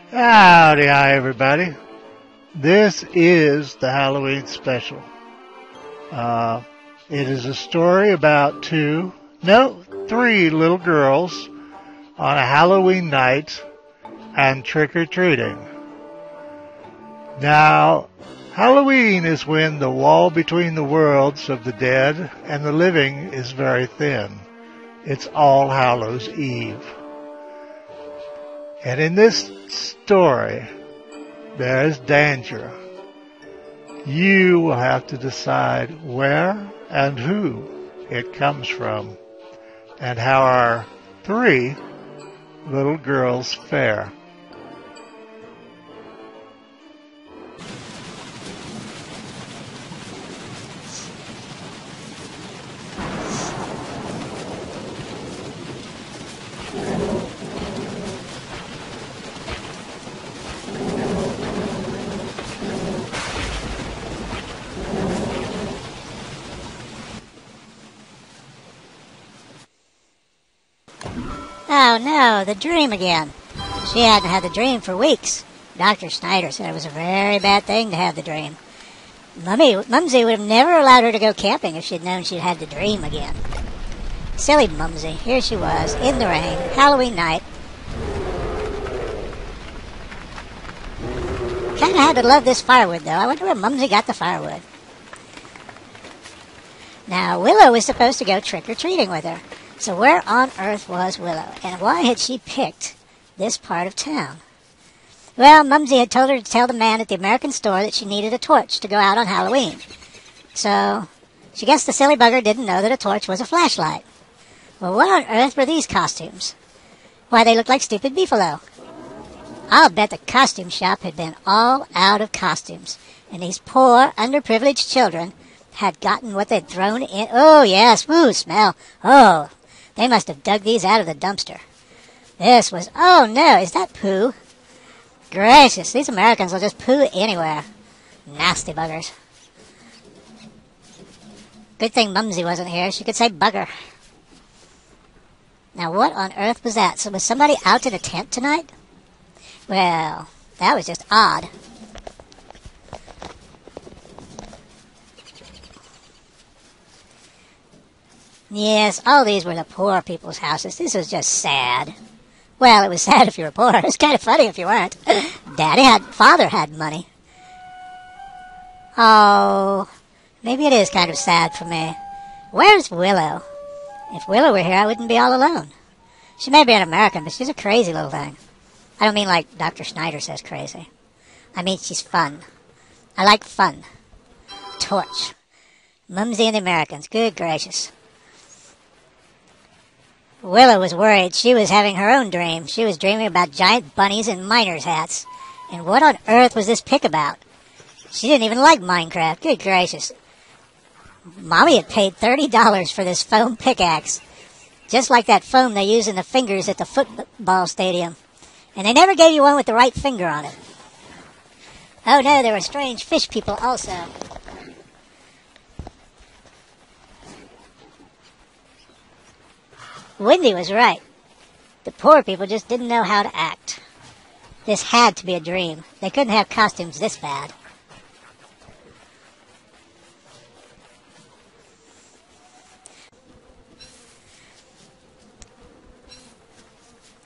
Howdy, hi everybody. This is the Halloween special. It is a story about three little girls on a Halloween night and trick-or-treating. Now, Halloween is when the wall between the worlds of the dead and the living is very thin. It's All Hallows Eve. And in this story, there is danger. You will have to decide where and who it comes from, and how our three little girls fare. Oh no, the dream again. She hadn't had the dream for weeks. Dr. Snyder said it was a very bad thing to have the dream. Mumsy would have never allowed her to go camping if she'd known she'd had the dream again. Silly Mumsy. Here she was, in the rain, Halloween night. Kinda had to love this firewood, though. I wonder where Mumsy got the firewood. Now, Willow was supposed to go trick-or-treating with her. So where on earth was Willow, and why had she picked this part of town? Well, Mumsy had told her to tell the man at the American store that she needed a torch to go out on Halloween. So she guessed the silly bugger didn't know that a torch was a flashlight. Well, what on earth were these costumes? Why, they looked like stupid beefalo. I'll bet the costume shop had been all out of costumes, and these poor, underprivileged children had gotten what they'd thrown in. Oh, yes, woo, smell. Oh, they must have dug these out of the dumpster. This was, oh no, is that poo? Gracious, these Americans will just poo anywhere. Nasty buggers. Good thing Mumsy wasn't here. She could say bugger. Now what on earth was that? So was somebody out in a tent tonight? Well, that was just odd. Yes, all these were the poor people's houses. This was just sad. Well, it was sad if you were poor. It was kind of funny if you weren't. Father had money. Oh, maybe it is kind of sad for me. Where's Willow? If Willow were here, I wouldn't be all alone. She may be an American, but she's a crazy little thing. I don't mean like Dr. Snyder says crazy. I mean she's fun. I like fun. Torch. Mumsy and the Americans. Good gracious. Willow was worried. She was having her own dream. She was dreaming about giant bunnies and miners' hats. And what on earth was this pick about? She didn't even like Minecraft. Good gracious. Mommy had paid $30 for this foam pickaxe. Just like that foam they use in the fingers at the football stadium. And they never gave you one with the right finger on it. Oh no, there were strange fish people also. Wendy was right. The poor people just didn't know how to act. This had to be a dream. They couldn't have costumes this bad.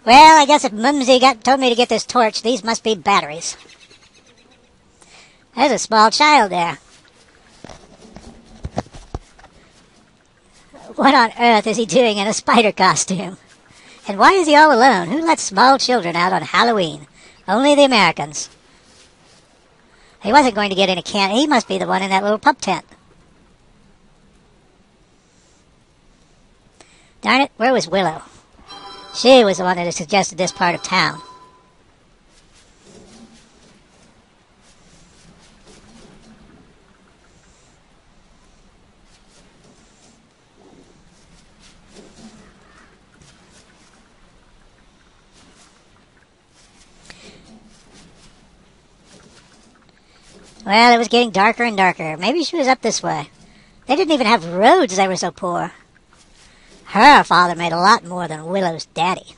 Well, I guess if Mumsy told me to get this torch, these must be batteries. There's a small child there. What on earth is he doing in a spider costume? And why is he all alone? Who lets small children out on Halloween? Only the Americans. He wasn't going to get any candy. He must be the one in that little pup tent. Darn it, where was Willow? She was the one that had suggested this part of town. Well, it was getting darker and darker. Maybe she was up this way. They didn't even have roads, they were so poor. Her father made a lot more than Willow's daddy.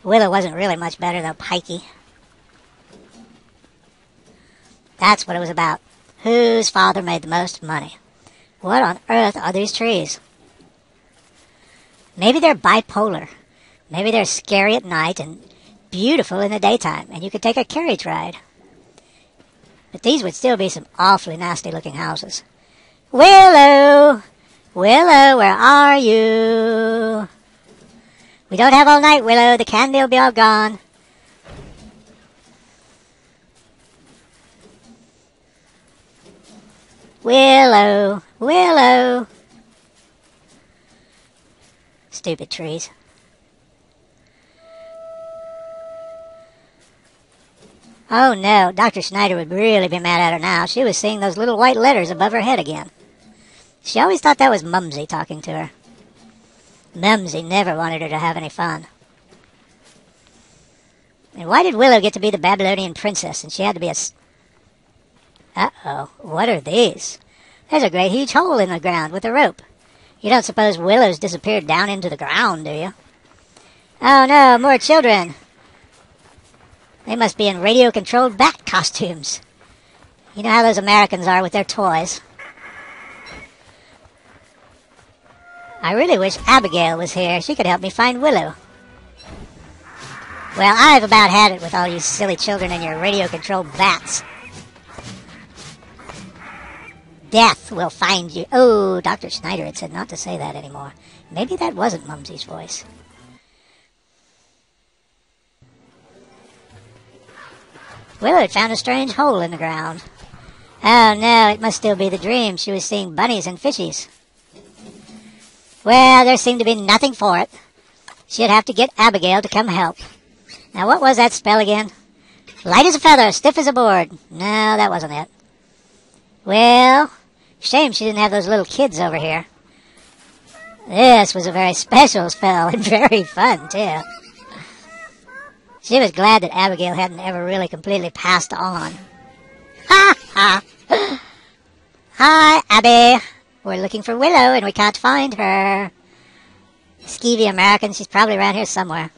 Willow wasn't really much better, though, pikey. That's what it was about. Whose father made the most money? What on earth are these trees? Maybe they're bipolar. Maybe they're scary at night and beautiful in the daytime, and you could take a carriage ride. But these would still be some awfully nasty-looking houses. Willow! Willow, where are you? We don't have all night, Willow. The candy will be all gone. Willow! Willow! Stupid trees. Oh no, Dr. Schneider would really be mad at her now. She was seeing those little white letters above her head again. She always thought that was Mumsy talking to her. Mumsy never wanted her to have any fun. And why did Willow get to be the Babylonian princess and she had to be a... Uh-oh, what are these? There's a great huge hole in the ground with a rope. You don't suppose Willow's disappeared down into the ground, do you? Oh no, more children. They must be in radio-controlled bat costumes. You know how those Americans are with their toys. I really wish Abigail was here. She could help me find Willow. Well, I've about had it with all you silly children and your radio-controlled bats. Death will find you. Oh, Dr. Schneider had said not to say that anymore. Maybe that wasn't Mumsy's voice. Willow had found a strange hole in the ground. Oh no, it must still be the dream. She was seeing bunnies and fishies. Well, there seemed to be nothing for it. She'd have to get Abigail to come help. Now, what was that spell again? Light as a feather, stiff as a board. No, that wasn't it. Well, shame she didn't have those little kids over here. This was a very special spell and very fun, too. She was glad that Abigail hadn't ever really completely passed on. Ha ha! Hi, Abby. We're looking for Willow and we can't find her. Skeevy American, she's probably around here somewhere.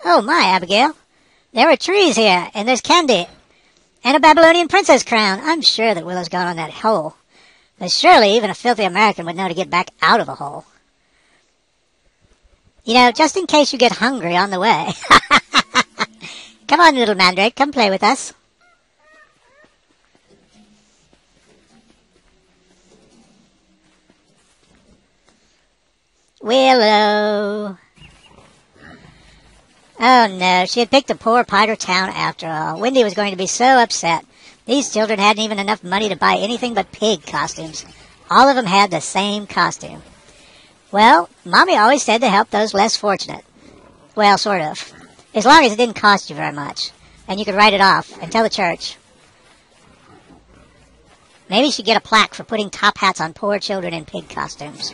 Oh my, Abigail. There are trees here, and there's candy, and a Babylonian princess crown. I'm sure that Willow's gone on that hole. But surely even a filthy American would know to get back out of a hole. You know, just in case you get hungry on the way. Come on, little mandrake, come play with us. Willow. Oh no, she had picked a poor Piter town after all. Wendy was going to be so upset. These children hadn't even enough money to buy anything but pig costumes. All of them had the same costume. Well, Mommy always said to help those less fortunate. Well, sort of. As long as it didn't cost you very much. And you could write it off and tell the church. Maybe she'd get a plaque for putting top hats on poor children in pig costumes.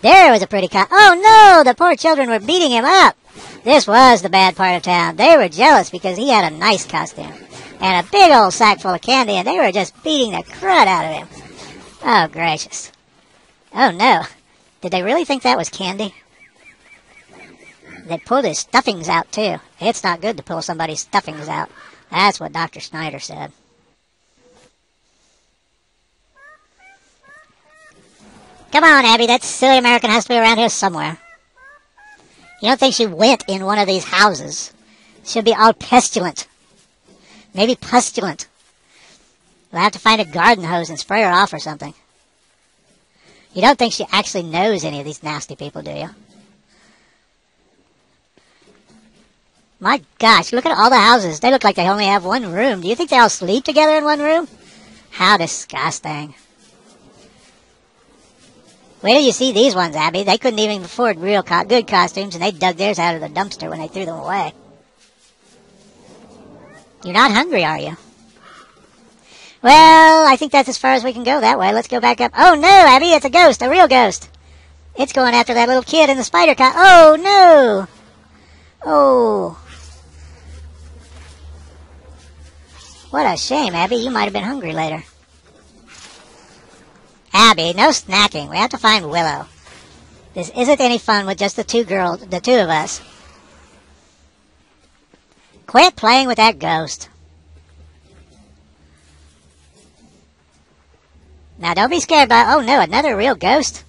There was a pretty Oh no, the poor children were beating him up. This was the bad part of town. They were jealous because he had a nice costume. And a big old sack full of candy, and they were just beating the crud out of him. Oh, gracious. Oh, no. Did they really think that was candy? They pulled his stuffings out, too. It's not good to pull somebody's stuffings out. That's what Dr. Schneider said. Come on, Abby. That silly American has to be around here somewhere. You don't think she went in one of these houses? She'll be all pestilent. Maybe pustulent. We'll have to find a garden hose and spray her off or something. You don't think she actually knows any of these nasty people, do you? My gosh, look at all the houses. They look like they only have one room. Do you think they all sleep together in one room? How disgusting. Wait till you see these ones, Abby. They couldn't even afford real good costumes, and they dug theirs out of the dumpster when they threw them away. You're not hungry, are you? Well, I think that's as far as we can go that way. Let's go back up. Oh, no, Abby, it's a ghost, a real ghost. It's going after that little kid in the spider costume. Oh, no. Oh. What a shame, Abby. You might have been hungry later. Abby, no snacking. We have to find Willow. This isn't any fun with just the two of us. Quit playing with that ghost. Now don't be scared by, oh no, another real ghost.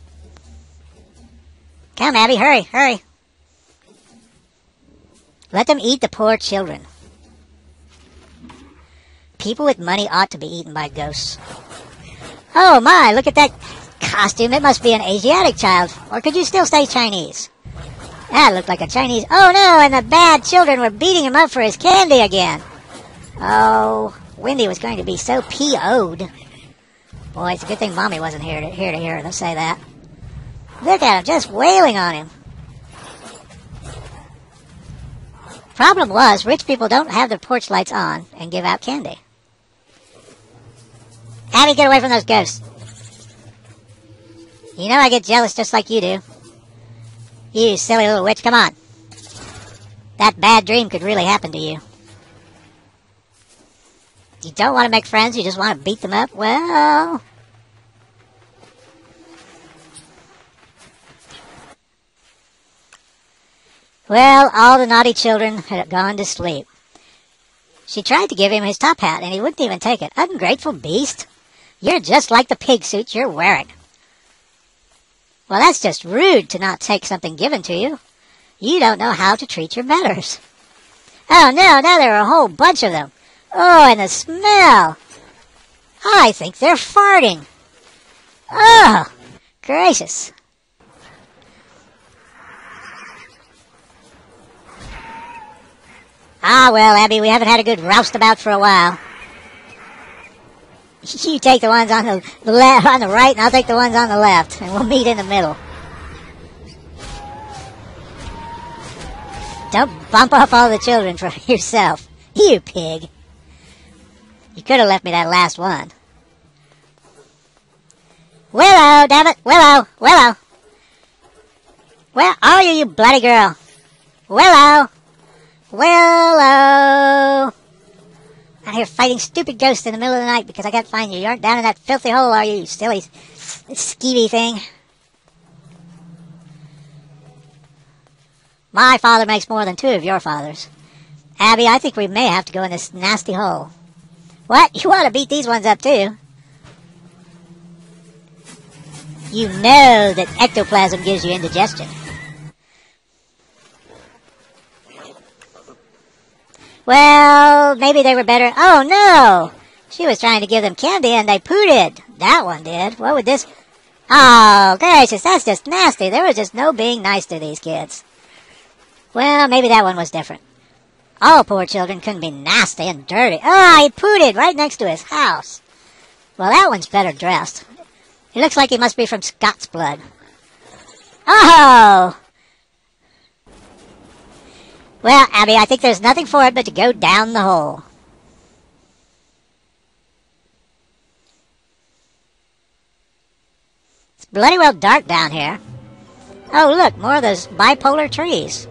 Come, Abby, hurry, hurry. Let them eat the poor children. People with money ought to be eaten by ghosts. Oh my, look at that costume. It must be an Asiatic child. Or could you still say Chinese? That looked like a Chinese. Oh no, and the bad children were beating him up for his candy again. Oh, Wendy was going to be so PO'd. Boy, it's a good thing Mommy wasn't here to hear them say that. Look at him, just wailing on him. Problem was, rich people don't have their porch lights on and give out candy. Abby, get away from those ghosts. You know I get jealous just like you do. You silly little witch, come on. That bad dream could really happen to you. You don't want to make friends, you just want to beat them up? Well... Well, all the naughty children had gone to sleep. She tried to give him his top hat, and he wouldn't even take it. Ungrateful beast. You're just like the pig suit you're wearing. Well, that's just rude to not take something given to you. You don't know how to treat your betters. Oh, no, now there are a whole bunch of them. Oh, and the smell. I think they're farting. Oh, gracious. Ah, well, Abby, we haven't had a good roustabout for a while. You take the ones on the right, and I'll take the ones on the left, and we'll meet in the middle. Don't bump off all the children for yourself, you pig. You could have left me that last one. Willow, damn it, Willow, Willow. Where are you, you bloody girl? Willow. Willow! Out here fighting stupid ghosts in the middle of the night because I got to find you. You aren't down in that filthy hole, are you silly, skeevy thing? My father makes more than two of your fathers. Abby, I think we may have to go in this nasty hole. What? You want to beat these ones up too? You know that ectoplasm gives you indigestion. Well, maybe they were better. Oh, no! She was trying to give them candy and they pooted. That one did. What would this... Oh, gracious, that's just nasty. There was just no being nice to these kids. Well, maybe that one was different. All poor children couldn't be nasty and dirty. Oh, he pooted right next to his house. Well, that one's better dressed. He looks like he must be from Scots blood. Oh! Well, Abby, I think there's nothing for it but to go down the hole. It's bloody well dark down here. Oh, look, more of those bipolar trees.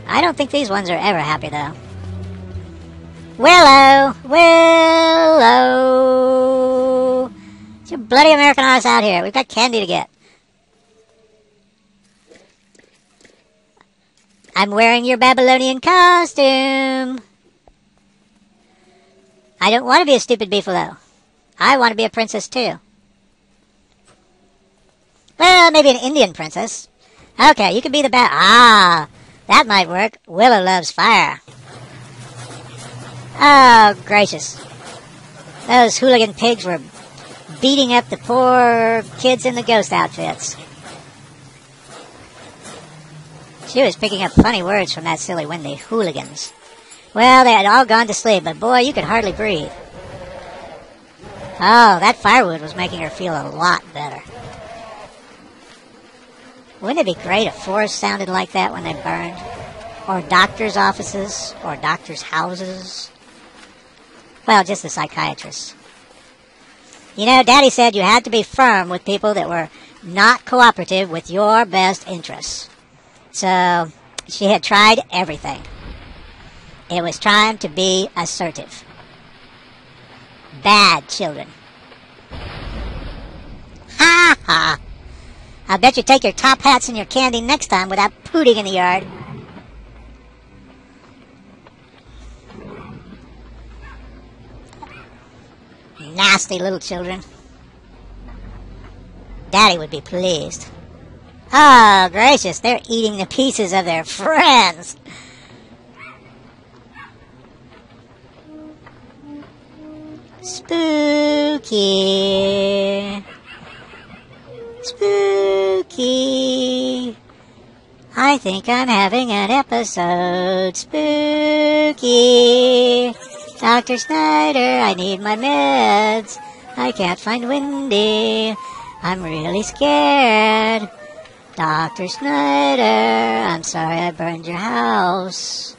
I don't think these ones are ever happy, though. Willow! Willow! It's your bloody American horse out here. We've got candy to get. I'm wearing your Babylonian costume. I don't want to be a stupid beefalo. I want to be a princess, too. Well, maybe an Indian princess. Okay, you can be the Ah, that might work. Willow loves fire. Oh, gracious. Those hooligan pigs were beating up the poor kids in the ghost outfits. She was picking up funny words from that silly Wendy. Hooligans. Well, they had all gone to sleep, but boy, you could hardly breathe. Oh, that firewood was making her feel a lot better. Wouldn't it be great if forests sounded like that when they burned? Or doctors' offices? Or doctors' houses? Well, just the psychiatrists. You know, Daddy said you had to be firm with people that were not cooperative with your best interests. So, she had tried everything. It was time to be assertive. Bad children. Ha I'll bet you take your top hats and your candy next time without pooting in the yard. Nasty little children. Daddy would be pleased. Oh, gracious, they're eating the pieces of their friends. Spooky. Spooky. I think I'm having an episode. Spooky. Dr. Snyder, I need my meds. I can't find Wendy. I'm really scared. Dr. Snyder, I'm sorry I burned your house.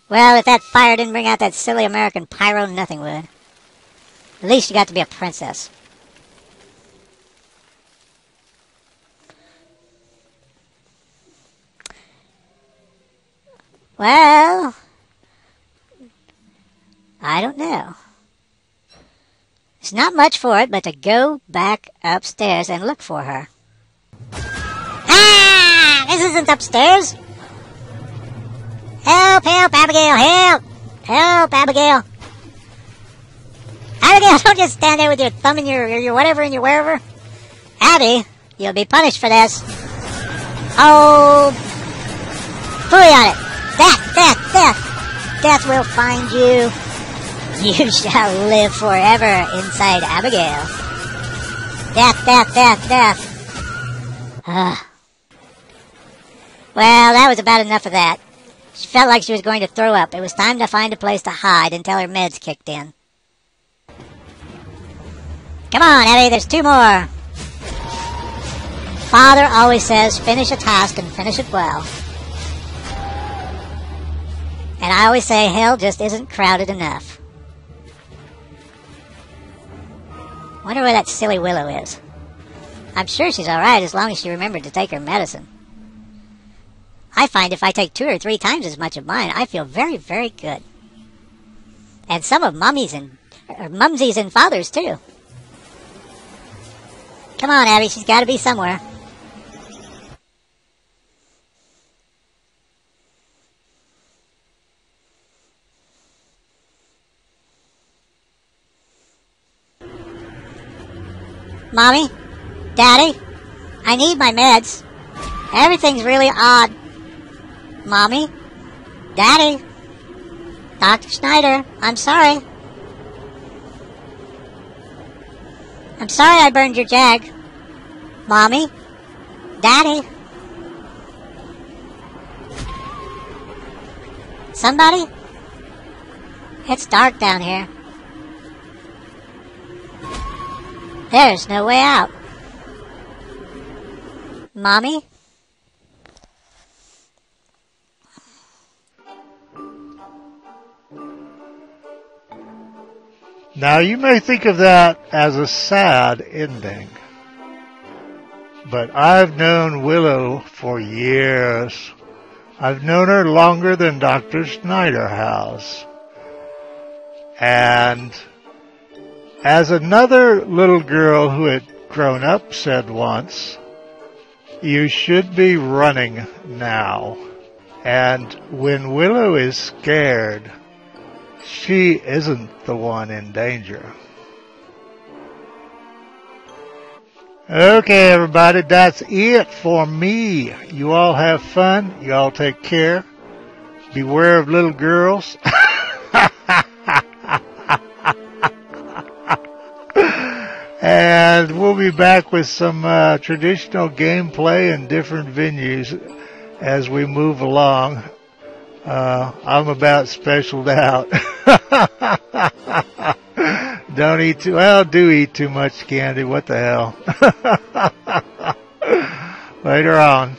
Well, if that fire didn't bring out that silly American pyro, nothing would. At least you got to be a princess. Well, I don't know. There's not much for it but to go back upstairs and look for her. Ah! This isn't upstairs! Help, help, Abigail, help! Help, Abigail! Abigail, don't just stand there with your thumb in your whatever in your wherever. Abby, you'll be punished for this. Oh, hurry on it. Death will find you. You shall live forever inside Abigail. Death. Well, that was about enough of that. She felt like she was going to throw up. It was time to find a place to hide until her meds kicked in. Come on, Abby, there's 2 more. Father always says, finish a task and finish it well. And I always say, hell just isn't crowded enough. Wonder where that silly Willow is. I'm sure she's alright as long as she remembered to take her medicine. I find if I take 2 or 3 times as much of mine, I feel very, very good. And some of Mumsies and Fathers, too. Come on, Abby, she's got to be somewhere. Mommy? Daddy? I need my meds. Everything's really odd. Mommy? Daddy? Dr. Snyder, I'm sorry. I'm sorry I burned your jag. Mommy? Daddy? Somebody? It's dark down here. There's no way out. Mommy? Now, you may think of that as a sad ending, but I've known Willow for years. I've known her longer than Dr. Snyder has. And as another little girl who had grown up said once, you should be running now. And when Willow is scared, she isn't the one in danger. Okay, everybody, that's it for me. You all have fun. You all take care. Beware of little girls. And we'll be back with some traditional gameplay in different venues as we move along. I'm about specialed out. Don't eat too, well, do eat too much candy. What the hell? Later on.